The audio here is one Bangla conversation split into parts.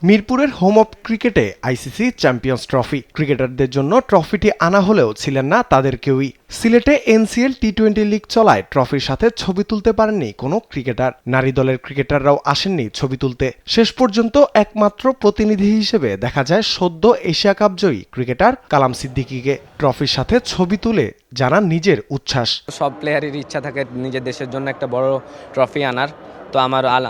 মিরপুরের হোম অফ ক্রিকেটে আইসিসি চ্যাম্পিয়ন্স ট্রফি। ক্রিকেটারদের জন্য ট্রফিটি আনা হলেও ছিলেন না তাদের কেউই। সিলেটে এনসিএল টি-20 লিগ চলায় ট্রফির সাথে ছবি তুলতে পারেননি কোনো ক্রিকেটার। নারী দলের ক্রিকেটাররাও আসেননি ছবি তুলতে। শেষ পর্যন্ত একমাত্র প্রতিনিধি হিসেবে দেখা যায় সদ্য এশিয়া কাপ জয়ী ক্রিকেটার কালাম সিদ্দিকীকে। ট্রফির সাথে ছবি তুলে জানান নিজের উচ্ছ্বাস। সব প্লেয়ারেরই ইচ্ছা থাকে নিজের দেশের জন্য একটা বড় ট্রফি আনার, তো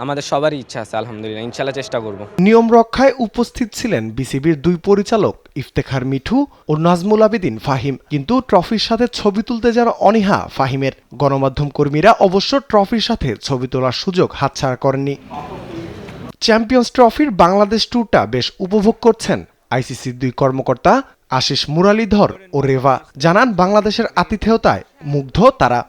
আমাদের সবারই ইচ্ছা আছে। আলহামদুলিল্লাহ, ইনশাল্লাহ চেষ্টা করব। নিয়ম রক্ষায় উপস্থিত ছিলেন বিসিবির দুই পরিচালক ইফতেখার মিঠু ও নাজমুল আবেদিন ফাহিম। কিন্তু ট্রফির সাথে ছবি তুলতে যারা অনীহা ফাহিমের। গণমাধ্যম কর্মীরা অবশ্য ট্রফির সাথে ছবি তোলার সুযোগ হাতছাড়া করেননি। চ্যাম্পিয়ন্স ট্রফির বাংলাদেশ ট্যুরটা বেশ উপভোগ করছেন আইসিসির দুই কর্মকর্তা আশিস মুরালীধর ও রেভা। জানান বাংলাদেশের আতিথেয়তায় মুগ্ধ তারা।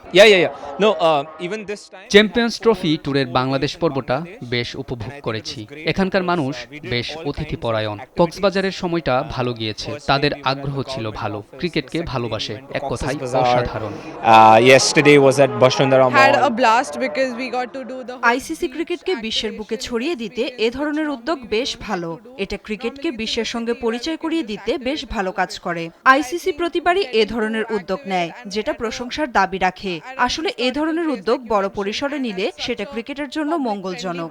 চ্যাম্পিয়ন্স ট্রফি ট্যুরের বাংলাদেশ পর্বটা বেশ উপভোগ করেছি। এখানকার মানুষ বেশ অতিথিপরায়ণ। কক্সবাজারের সময়টা ভালো গিয়েছে। তাদের আগ্রহ ছিল ভালো, ক্রিকেটকে ভালোবাসে, এক কথায় অসাধারণ। আইসিসি ক্রিকেটকে বিশ্বের বুকে ছড়িয়ে দিতে এ ধরনের উদ্যোগ বেশ ভালো। এটা ক্রিকেটকে বিশ্বের সঙ্গে পরিচয় করিয়ে দিতে বেশ ভালো কাজ করে। আইসিসি প্রতিবারই এ ধরনের উদ্যোগ নেয়, যেটা প্রশংসার দাবি রাখে। আসলে এ ধরনের উদ্যোগ বড় পরিসরে নিলে সেটা ক্রিকেটের জন্য মঙ্গলজনক।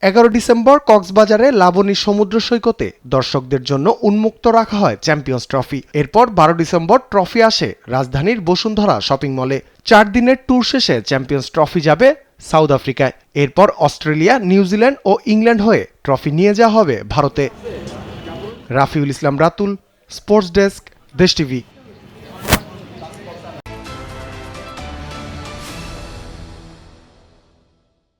11 ডিসেম্বর কক্সবাজারে লাবণী সমুদ্র সৈকতে দর্শকদের জন্য উন্মুক্ত রাখা হয় চ্যাম্পিয়ন্স ট্রফি। এরপর 12 ডিসেম্বর ট্রফি আসে রাজধানীর বসুন্ধরা শপিং মলে। 4 দিনের ট্যুর শেষে চ্যাম্পিয়ন্স ট্রফি যাবে সাউথ আফ্রিকায়। এরপর অস্ট্রেলিয়া, নিউজিল্যান্ড ও ইংল্যান্ড হয়ে ট্রফি নিয়ে যাওয়া হবে ভারতে। রাফিউল ইসলাম রাতুল, স্পোর্টস ডেস্ক, দেশ টিভি।